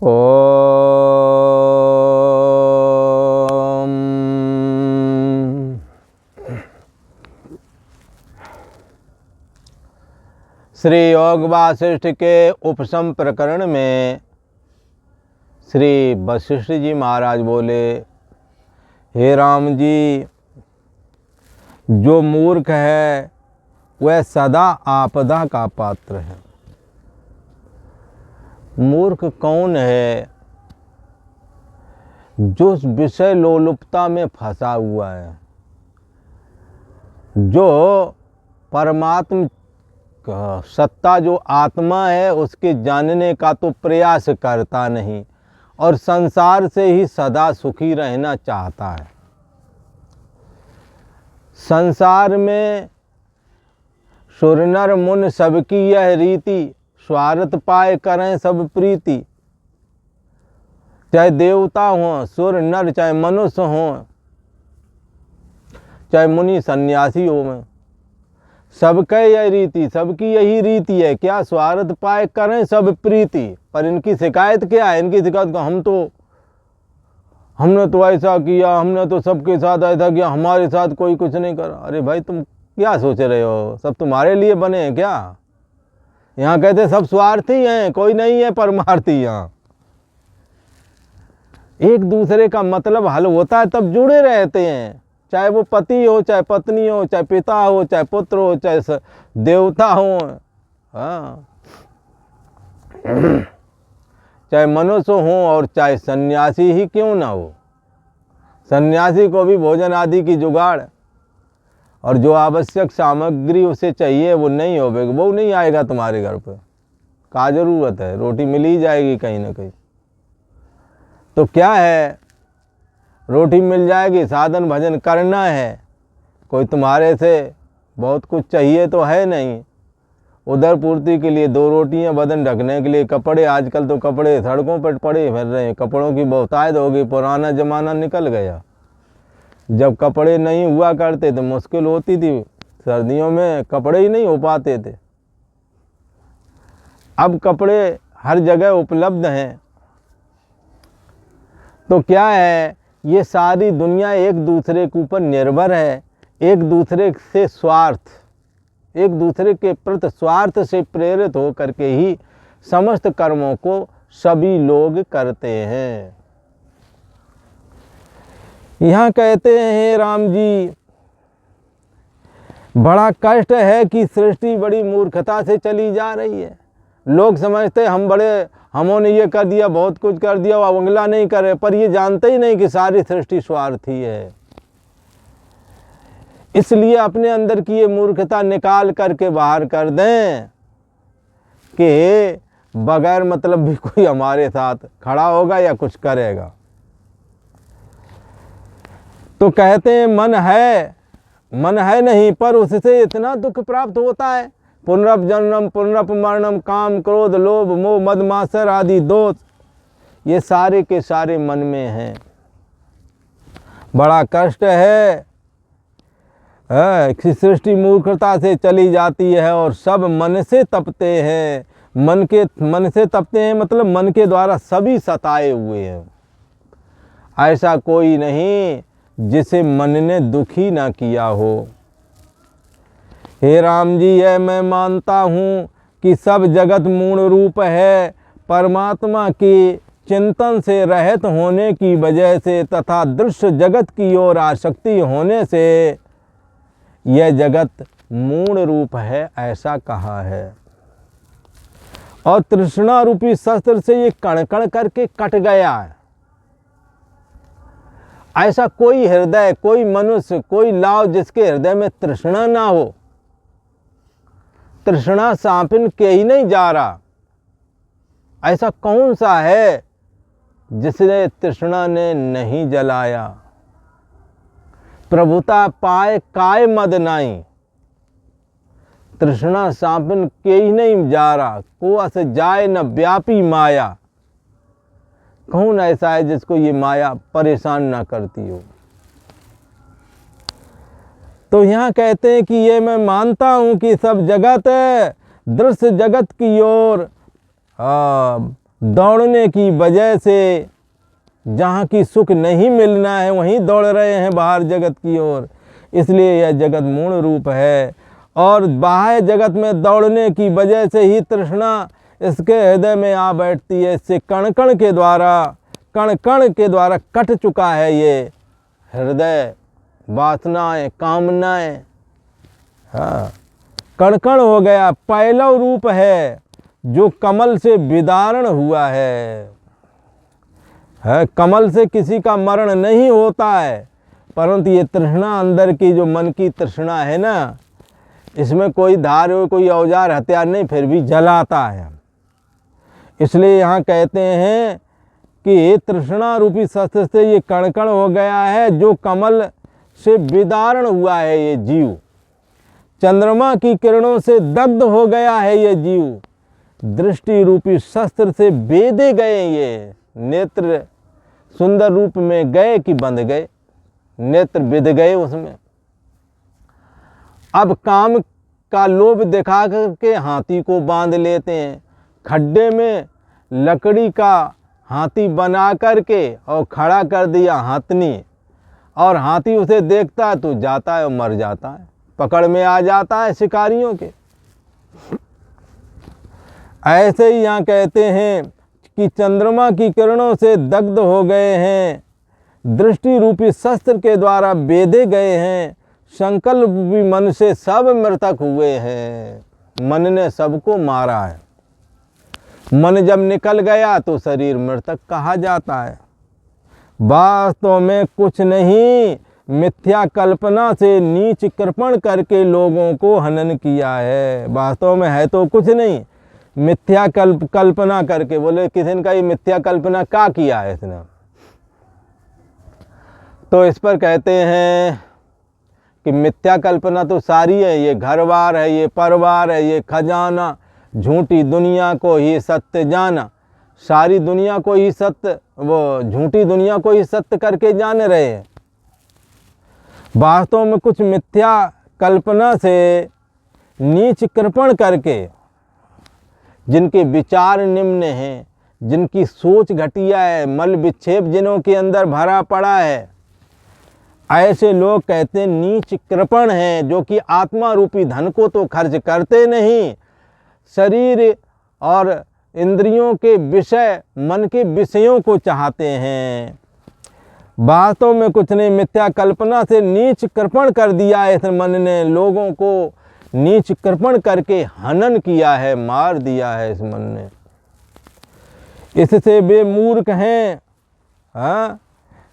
ओम। श्री योग वासिष्ठ के उपसम प्रकरण में श्री वशिष्ठ जी महाराज बोले, हे राम जी, जो मूर्ख है वह सदा आपदा का पात्र है। मूर्ख कौन है? जो विषय लोलुपता में फंसा हुआ है, जो परमात्म सत्ता जो आत्मा है उसके जानने का तो प्रयास करता नहीं और संसार से ही सदा सुखी रहना चाहता है। संसार में सुर नर मुन सबकी यह रीति, स्वार्थ पाए करें सब प्रीति। चाहे देवता हो, सुर नर, चाहे मनुष्य हो, चाहे मुनि सन्यासी हो, में सबके यह रीति, सबकी यही रीति है। क्या? स्वार्थ पाए करें सब प्रीति। पर इनकी शिकायत क्या है? इनकी शिकायत को हमने तो ऐसा किया, हमने तो सबके साथ ऐसा किया, हमारे साथ कोई कुछ नहीं करा। अरे भाई, तुम क्या सोच रहे हो? सब तुम्हारे लिए बने हैं क्या? यहाँ कहते सब स्वार्थी हैं, कोई नहीं है परमार्थी। यहाँ एक दूसरे का मतलब हल होता है तब जुड़े रहते हैं, चाहे वो पति हो, चाहे पत्नी हो, चाहे पिता हो, चाहे पुत्र हो, चाहे देवता हो, हाँ, चाहे मनुष्य हो और चाहे सन्यासी ही क्यों ना हो। सन्यासी को भी भोजन आदि की जुगाड़ और जो आवश्यक सामग्री उसे चाहिए वो नहीं होगा, वो नहीं आएगा तुम्हारे घर पर। क्या जरूरत है? रोटी मिल ही जाएगी कहीं ना कहीं। तो क्या है, रोटी मिल जाएगी, साधन भजन करना है। कोई तुम्हारे से बहुत कुछ चाहिए तो है नहीं। उधर पूर्ति के लिए दो रोटियां, बदन ढकने के लिए कपड़े। आजकल तो कपड़े सड़कों पर पड़े फिर रहे हैं, कपड़ों की बहुतायत हो गई। पुराना जमाना निकल गया, जब कपड़े नहीं हुआ करते तो मुश्किल होती थी, सर्दियों में कपड़े ही नहीं हो पाते थे। अब कपड़े हर जगह उपलब्ध हैं। तो क्या है, ये सारी दुनिया एक दूसरे के ऊपर निर्भर है, एक दूसरे से स्वार्थ, एक दूसरे के प्रति स्वार्थ से प्रेरित हो करके ही समस्त कर्मों को सभी लोग करते हैं। यहाँ कहते हैं, हे राम जी, बड़ा कष्ट है कि सृष्टि बड़ी मूर्खता से चली जा रही है। लोग समझते हमने ये कर दिया, बहुत कुछ कर दिया, अब अगला नहीं करे, पर ये जानते ही नहीं कि सारी सृष्टि स्वार्थी है। इसलिए अपने अंदर की ये मूर्खता निकाल करके बाहर कर दें कि बगैर मतलब भी कोई हमारे साथ खड़ा होगा या कुछ करेगा। तो कहते हैं मन है नहीं, पर उससे इतना दुख प्राप्त होता है। पुनरप जन्म, पुनरप मरणम, काम क्रोध लोभ मोह मद मात्सर्य आदि दोष, ये सारे के सारे मन में हैं। बड़ा कष्ट है कि सृष्टि मूर्खता से चली जाती है और सब मन से तपते हैं। मन से तपते हैं मतलब मन के द्वारा सभी सताए हुए हैं। ऐसा कोई नहीं जिसे मन ने दुखी ना किया हो। हे राम जी, यह मैं मानता हूँ कि सब जगत मूल रूप है। परमात्मा के चिंतन से रहित होने की वजह से तथा दृश्य जगत की ओर आसक्ति होने से यह जगत मूल रूप है, ऐसा कहा है। और तृष्णा रूपी शस्त्र से ये कण कण करके कट गया है। ऐसा कोई हृदय, कोई मनुष्य, कोई लाव जिसके हृदय में तृष्णा ना हो। तृष्णा सांपिन के ही नहीं जा रहा। ऐसा कौन सा है जिसने तृष्णा ने नहीं जलाया। प्रभुता पाए काय मद नाई, तृष्णा सांपिन के ही नहीं जा रहा। कुआ से जाए न व्यापी माया। कौन ऐसा है जिसको ये माया परेशान ना करती हो। तो यहाँ कहते हैं कि ये मैं मानता हूँ कि सब जगत है, दृश्य जगत की ओर दौड़ने की वजह से जहाँ की सुख नहीं मिलना है वहीं दौड़ रहे हैं बाहर जगत की ओर, इसलिए यह जगत मूढ़ रूप है। और बाह्य जगत में दौड़ने की वजह से ही तृष्णा इसके हृदय में आ बैठती है। इससे कण कण के द्वारा कट चुका है ये हृदय, वासनाएं, कामनाएं, हाँ, कण कण हो गया। पैलव रूप है जो कमल से विदारण हुआ है। कमल से किसी का मरण नहीं होता है, परंतु ये तृष्णा अंदर की जो मन की तृष्णा है ना, इसमें कोई धार हो, कोई औजार हथियार नहीं, फिर भी जलाता है। इसलिए यहाँ कहते हैं कि तृष्णा रूपी शस्त्र से ये कण कण हो गया है जो कमल से विदारण हुआ है ये जीव। चंद्रमा की किरणों से दग्ध हो गया है ये जीव। दृष्टि रूपी शस्त्र से बेधे गए ये नेत्र, सुंदर रूप में गए कि बंध गए, नेत्र बिध गए उसमें। अब काम का लोभ दिखा करके हाथी को बांध लेते हैं, खड्डे में लकड़ी का हाथी बना करके और खड़ा कर दिया हाथनी, और हाथी उसे देखता है तो जाता है और मर जाता है, पकड़ में आ जाता है शिकारियों के। ऐसे ही यहाँ कहते हैं कि चंद्रमा की किरणों से दग्ध हो गए हैं, दृष्टि रूपी शस्त्र के द्वारा बेधे गए हैं, संकल्प भी मन से सब मृतक हुए हैं। मन ने सबको मारा है। मन जब निकल गया तो शरीर मृतक कहा जाता है। वास्तव में कुछ नहीं, मिथ्या कल्पना से नीच कृपण करके लोगों को हनन किया है। वास्तव में है तो कुछ नहीं, मिथ्या कल्पना करके। बोले किसी ने कहा ये मिथ्या कल्पना क्या किया है इसने, तो इस पर कहते हैं कि मिथ्या कल्पना तो सारी है। ये घरबार है, ये परिवार है, ये खजाना, झूठी दुनिया को ही सत्य जाना। सारी दुनिया को ही सत्य, वो झूठी दुनिया को ही सत्य करके जान रहे हैं। वास्तव में कुछ मिथ्या कल्पना से नीच कृपण करके, जिनके विचार निम्न हैं, जिनकी सोच घटिया है, मल विक्षेप जिनों के अंदर भरा पड़ा है, ऐसे लोग कहते हैं नीच कृपण हैं, जो कि आत्मा रूपी धन को तो खर्च करते नहीं, शरीर और इंद्रियों के विषय, मन के विषयों को चाहते हैं। वास्तव में कुछ नहीं, मिथ्या कल्पना से नीच कृपण कर दिया है इस मन ने, लोगों को नीच कृपण करके हनन किया है, मार दिया है इस मन ने। इससे वे मूर्ख हैं, हाँ,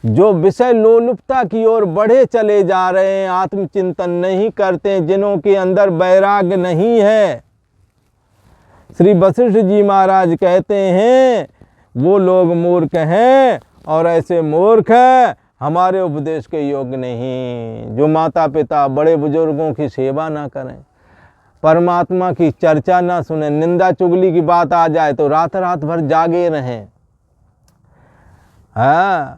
जो विषय लोलुपता की ओर बढ़े चले जा रहे हैं, आत्मचिंतन नहीं करते, जिन्हों के अंदर वैराग्य नहीं है। श्री वशिष्ठ जी महाराज कहते हैं वो लोग मूर्ख हैं, और ऐसे मूर्ख हमारे उपदेश के योग्य नहीं, जो माता पिता बड़े बुजुर्गों की सेवा ना करें, परमात्मा की चर्चा ना सुने, निंदा चुगली की बात आ जाए तो रात रात भर जागे रहें। हाँ,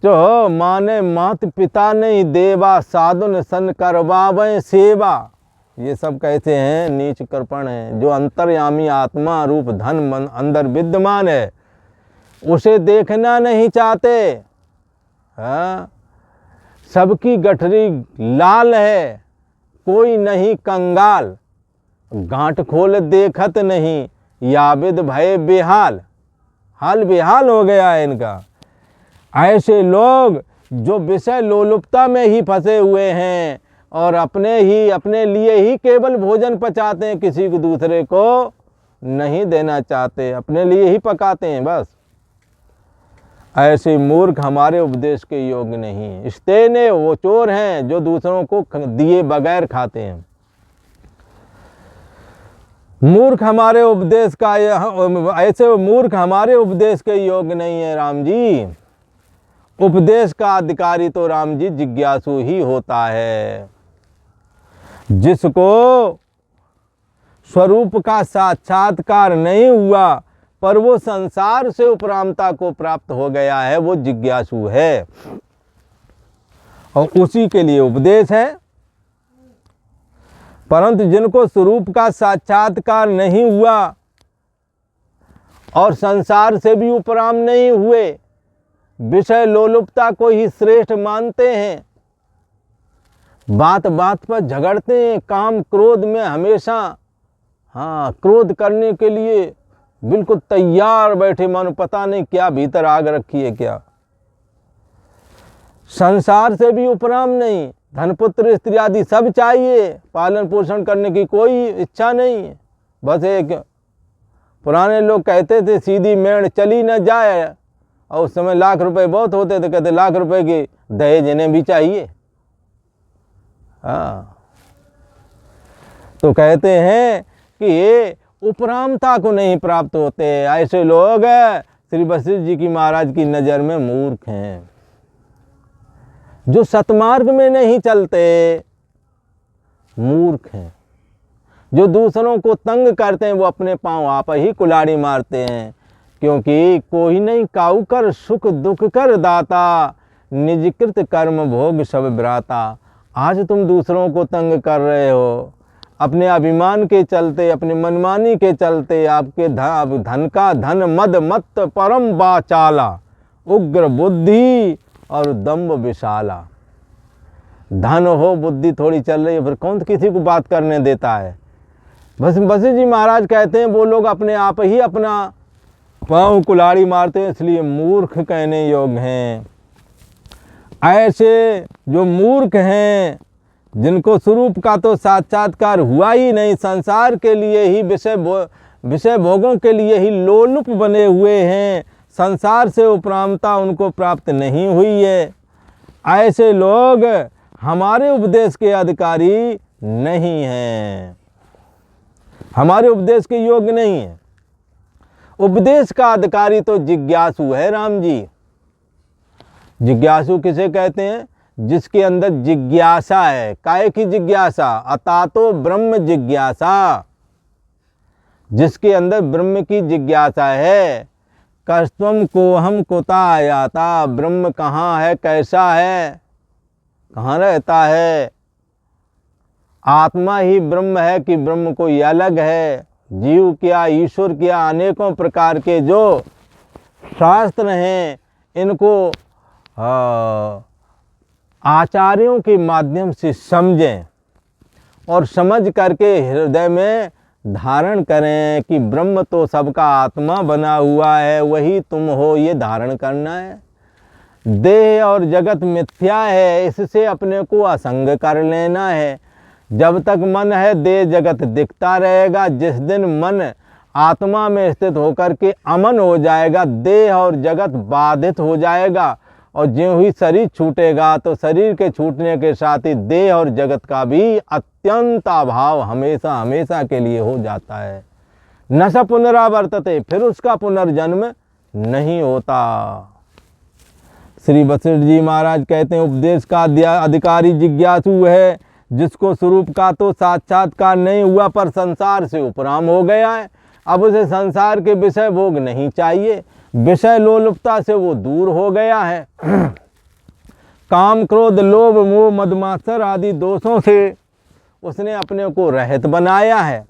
जो माने मात पिता नहीं देवा, साधुन सन करवावें सेवा, ये सब कैसे हैं, नीच कृपण हैं। जो अंतर्यामी आत्मा रूप धन मन अंदर विद्यमान है, उसे देखना नहीं चाहते। हाँ, सबकी गठरी लाल है, कोई नहीं कंगाल, गांठ खोल देखत नहीं, याविद भय बेहाल, हाल बेहाल हो गया है इनका। ऐसे लोग जो विषय लोलुपता में ही फंसे हुए हैं और अपने लिए ही केवल भोजन पचाते हैं, किसी को दूसरे को नहीं देना चाहते, अपने लिए ही पकाते हैं बस। ऐसे मूर्ख हमारे उपदेश के योग्य नहीं। इस्तेने वो चोर हैं जो दूसरों को दिए बगैर खाते हैं। मूर्ख हमारे उपदेश का, ऐसे मूर्ख हमारे उपदेश के योग्य नहीं है राम जी। उपदेश का अधिकारी तो राम जी जिज्ञासु ही होता है, जिसको स्वरूप का साक्षात्कार नहीं हुआ पर वो संसार से उपरामता को प्राप्त हो गया है, वो जिज्ञासु है, और उसी के लिए उपदेश है। परंतु जिनको स्वरूप का साक्षात्कार नहीं हुआ और संसार से भी उपराम नहीं हुए, विषय लोलुपता को ही श्रेष्ठ मानते हैं, बात बात पर झगड़ते हैं, काम क्रोध में हमेशा क्रोध करने के लिए बिल्कुल तैयार बैठे, मानो पता नहीं क्या भीतर आग रखी है क्या। संसार से भी उपराम नहीं, धन पुत्र स्त्री आदि सब चाहिए, पालन पोषण करने की कोई इच्छा नहीं है। बस एक पुराने लोग कहते थे सीधी मेड़ चली न जाए, और उस समय लाख रुपए बहुत होते थे, कहते लाख रुपए की दहेज इन्हें भी चाहिए। तो कहते हैं कि ये उपरामता को नहीं प्राप्त होते, ऐसे लोग श्री वशिष्ठ जी की महाराज की नज़र में मूर्ख हैं, जो सतमार्ग में नहीं चलते, मूर्ख हैं। जो दूसरों को तंग करते हैं वो अपने पांव आप ही कुल्हाड़ी मारते हैं, क्योंकि कोई नहीं काऊ कर सुख दुख कर दाता, निजकृत कर्म भोग सब भ्राता। आज तुम दूसरों को तंग कर रहे हो, अपने अभिमान के चलते, अपने मनमानी के चलते, आपके धन का धन मद मत परम बाचाला, उग्र बुद्धि और दम्भ विशाला। धन हो, बुद्धि थोड़ी चल रही है, फिर कौन किसी को बात करने देता है। बस वशिष्ठ जी महाराज कहते हैं वो लोग अपने आप ही अपना पाँव कुल्हाड़ी मारते हैं, इसलिए मूर्ख कहने योग्य हैं। ऐसे जो मूर्ख हैं, जिनको स्वरूप का तो साक्षात्कार हुआ ही नहीं, संसार के लिए ही विषय भोगों के लिए ही लोलुप बने हुए हैं, संसार से उपरामता उनको प्राप्त नहीं हुई है, ऐसे लोग हमारे उपदेश के अधिकारी नहीं हैं, हमारे उपदेश के योग्य नहीं है। उपदेश का अधिकारी तो जिज्ञासु है राम जी। जिज्ञासु किसे कहते हैं? जिसके अंदर जिज्ञासा है। काहे की जिज्ञासा? अतातो ब्रह्म जिज्ञासा। जिसके अंदर ब्रह्म की जिज्ञासा है। कस्त्वम को हम कुता आयाता, ब्रह्म कहाँ है, कैसा है, कहाँ रहता है, आत्मा ही ब्रह्म है कि ब्रह्म कोई अलग है, जीव क्या ईश्वर क्या, अनेकों प्रकार के जो शास्त्र हैं इनको आचार्यों के माध्यम से समझें और समझ करके हृदय में धारण करें कि ब्रह्म तो सबका आत्मा बना हुआ है, वही तुम हो, ये धारण करना है। देह और जगत मिथ्या है, इससे अपने को असंग कर लेना है। जब तक मन है देह जगत दिखता रहेगा, जिस दिन मन आत्मा में स्थित होकर के अमन हो जाएगा, देह और जगत बाधित हो जाएगा, और ज्यों ही शरीर छूटेगा तो शरीर के छूटने के साथ ही देह और जगत का भी अत्यंत अभाव हमेशा हमेशा के लिए हो जाता है। न स पुनरावर्तते, फिर उसका पुनर्जन्म नहीं होता। श्री वशिष्ठ जी महाराज कहते हैं उपदेश का अधिकारी जिज्ञासु है, जिसको स्वरूप का तो साक्षात्कार नहीं हुआ पर संसार से उपराम हो गया है। अब उसे संसार के विषय भोग नहीं चाहिए, विषय लोलुपता से वो दूर हो गया है। काम क्रोध लोभ मोह मदमात्सर आदि दोषों से उसने अपने को रहित बनाया है।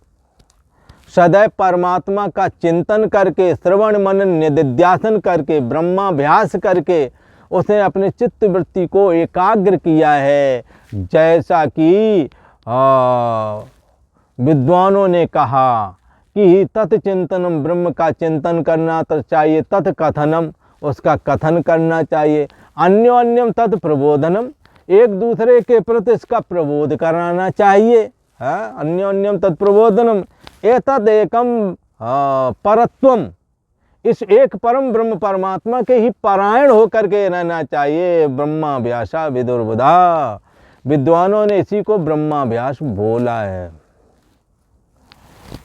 सदैव परमात्मा का चिंतन करके, श्रवण मनन निधिध्यासन करके, ब्रह्माभ्यास करके उसने अपने चित्त वृत्ति को एकाग्र किया है। जैसा कि विद्वानों ने कहा कि तत्चिंतनम, ब्रह्म का चिंतन करना तो चाहिए, तत्कथनम, उसका कथन करना चाहिए, अन्योन्यम तत्प्रबोधनम, एक दूसरे के प्रति इसका प्रबोध कराना चाहिए। अन्योन्यम तत्प्रबोधनम एतद एकम परत्वम, इस एक परम ब्रह्म परमात्मा के ही परायण होकर के रहना चाहिए। ब्रह्माभ्यासा विदुर्बुधा, विद्वानों ने इसी को ब्रह्माभ्यास बोला है।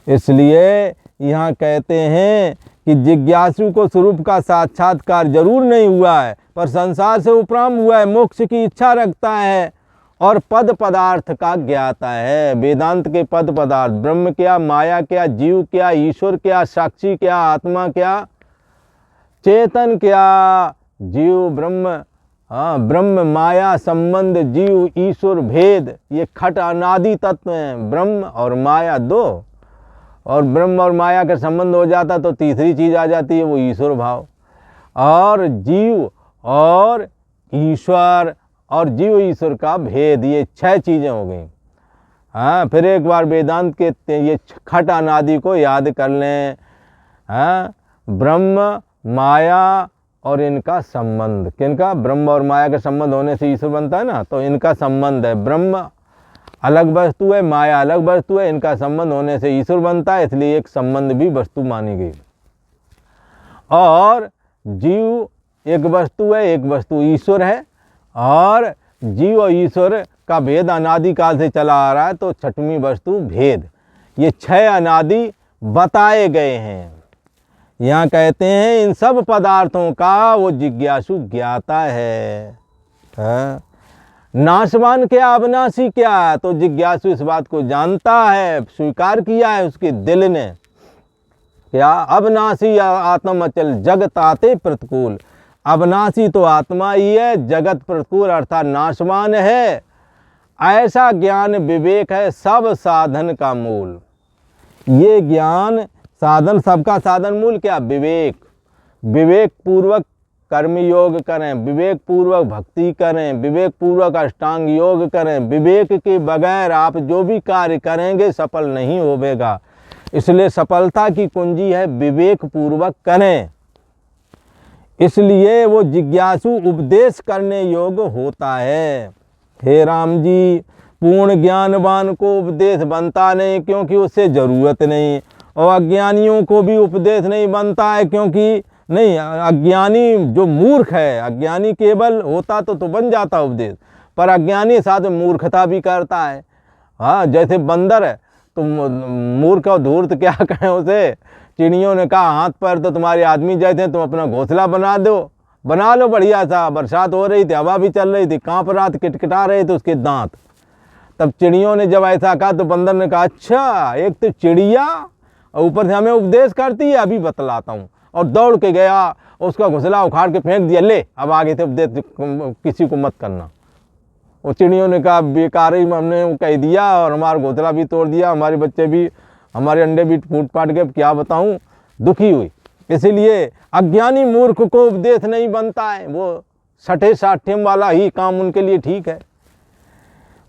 इसलिए यहाँ कहते हैं कि जिज्ञासु को स्वरूप का साक्षात्कार जरूर नहीं हुआ है, पर संसार से उपराम हुआ है, मोक्ष की इच्छा रखता है और पद पदार्थ का ज्ञाता है। वेदांत के पद पदार्थ, ब्रह्म क्या, माया क्या, जीव क्या, ईश्वर क्या, साक्षी क्या, आत्मा क्या, चेतन क्या, जीव ब्रह्म, ब्रह्म माया संबंध, जीव ईश्वर भेद, ये खट अनादि तत्व हैं। ब्रह्म और माया दो, और ब्रह्म और माया का संबंध हो जाता तो तीसरी चीज़ आ जाती है, वो ईश्वर भाव। और जीव और ईश्वर और जीव ईश्वर का भेद, ये 6 चीज़ें हो गई। हाँ, फिर एक बार वेदांत के ये खट अनादि को याद कर लें। हाँ, ब्रह्म माया और इनका संबंध, किनका? ब्रह्म और माया का संबंध होने से ईश्वर बनता है ना, तो इनका संबंध है। ब्रह्म अलग वस्तु है, माया अलग वस्तु है, इनका संबंध होने से ईश्वर बनता है, इसलिए एक संबंध भी वस्तु मानी गई। और जीव एक वस्तु है, एक वस्तु ईश्वर है, और जीव और ईश्वर का भेद अनादिकाल से चला आ रहा है, तो 6वीं वस्तु भेद। ये 6 अनादि बताए गए हैं। यहाँ कहते हैं इन सब पदार्थों का वो जिज्ञासु ज्ञाता है। नाशवान क्या, अविनाशी क्या? तो जिज्ञासु इस बात को जानता है, स्वीकार किया है उसके दिल ने। क्या? अविनाशी आत्म अचल जगत आते प्रतिकूल। अविनाशी तो आत्मा ही है, जगत प्रतिकूल अर्थात नाशवान है। ऐसा ज्ञान विवेक है सब साधन का मूल। ये ज्ञान साधन, सबका साधन मूल क्या? विवेक। विवेक पूर्वक कर्म योग करें, विवेक पूर्वक भक्ति करें, विवेक पूर्वक अष्टांग योग करें। विवेक के बगैर आप जो भी कार्य करेंगे सफल नहीं होगा। इसलिए सफलता की कुंजी है विवेक पूर्वक करें। इसलिए वो जिज्ञासु उपदेश करने योग्य होता है। हे राम जी, पूर्ण ज्ञानवान को उपदेश बनता नहीं, क्योंकि उससे ज़रूरत नहीं। और अज्ञानियों को भी उपदेश नहीं बनता है, क्योंकि नहीं, अज्ञानी जो मूर्ख है, अज्ञानी केवल होता तो बन जाता उपदेश, पर अज्ञानी साथ मूर्खता भी करता है। हाँ, जैसे बंदर है तो मूर्ख और धूर्त क्या कहें उसे। चिड़ियों ने कहा हाथ पैर तो तुम्हारे आदमी जैसे, तुम अपना घोंसला बना लो बढ़िया सा। बरसात हो रही थी, हवा भी चल रही थी, कांप रहा था, किटकिटा रहे थे उसके दांत। तब चिड़ियों ने जब ऐसा कहा तो बंदर ने कहा अच्छा, एक तो चिड़िया और ऊपर से हमें उपदेश करती है, अभी बतलाता हूँ। और दौड़ के गया, उसका घोंसला उखाड़ के फेंक दिया, ले अब आगे से उपदेश किसी को मत करना। वो चिड़ियों ने कहा बेकार ही हमने कह दिया, और हमारा घोंसला भी तोड़ दिया, हमारे बच्चे भी, हमारे अंडे भी फूट फाट गए, क्या बताऊँ, दुखी हुई। इसीलिए अज्ञानी मूर्ख को उपदेश नहीं बनता है, वो सठे साठेम वाला ही काम उनके लिए ठीक है।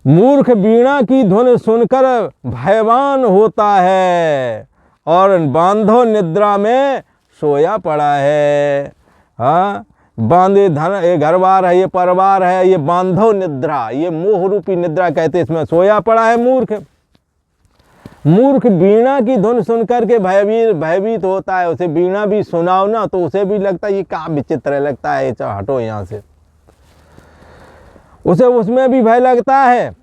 मूर्ख वीणा की धुन सुनकर भयवान होता है, और बांधो निद्रा में सोया पड़ा है। हाँ, बांधे धन, ये घर बार है, ये परिवार है, ये बांधो निद्रा, ये मोह रूपी निद्रा कहते, इसमें सोया पड़ा है मूर्ख। मूर्ख वीणा की धुन सुनकर के भयभीत होता है। उसे वीणा भी सुनाओ ना तो उसे भी लगता है ये क्या विचित्र लगता है, हटो यहाँ से। उसे उसमें भी भय लगता है,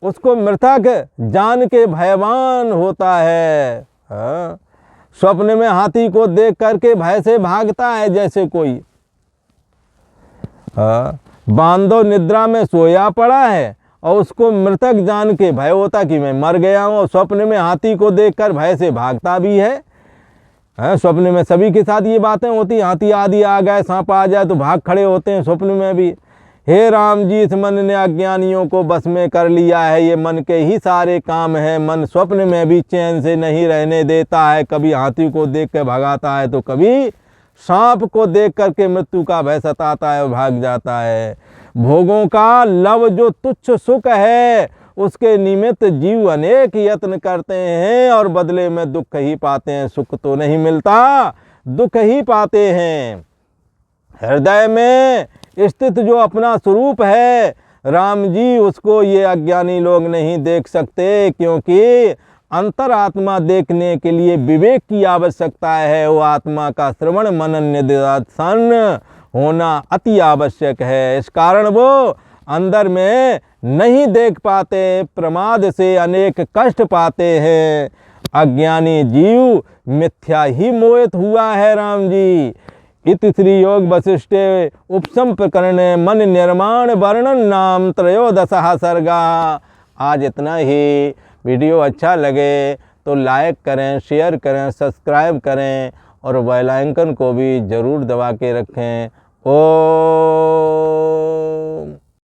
उसको मृतक जान के भयवान होता है। हाँ, स्वप्न में हाथी को देख करके भय से भागता है जैसे कोई। बांधो निद्रा में सोया पड़ा है, और उसको मृतक जान के भय होता कि मैं मर गया हूँ। और स्वप्न में हाथी को देखकर भय से भागता भी है। स्वप्न में सभी के साथ ये बातें होती, हाथी आदि आ गए, सांप आ जाए तो भाग खड़े होते हैं स्वप्न में भी। हे राम जी, इस मन ने अज्ञानियों को बस में कर लिया है, ये मन के ही सारे काम है। मन स्वप्न में भी चैन से नहीं रहने देता है, कभी हाथी को देख कर भगाता है तो कभी सांप को देख करके मृत्यु का भय सताता है और भाग जाता है। भोगों का लव जो तुच्छ सुख है, उसके निमित्त जीव अनेक यत्न करते हैं, और बदले में दुख ही पाते हैं। सुख तो नहीं मिलता, दुख ही पाते हैं। हृदय में स्थित जो अपना स्वरूप है राम जी, उसको ये अज्ञानी लोग नहीं देख सकते, क्योंकि अंतरात्मा देखने के लिए विवेक की आवश्यकता है। वो आत्मा का श्रवण मनन निधिध्यासन होना अति आवश्यक है। इस कारण वो अंदर में नहीं देख पाते, प्रमाद से अनेक कष्ट पाते हैं। अज्ञानी जीव मिथ्या ही मोहित हुआ है राम जी। इति श्री योग वशिष्ठे उपसम प्रकरणे मन निर्माण वर्णन नाम त्रयोदशः सर्गा। आज इतना ही। वीडियो अच्छा लगे तो लाइक करें, शेयर करें, सब्सक्राइब करें, और बेल आइकन को भी ज़रूर दबा के रखें। ओ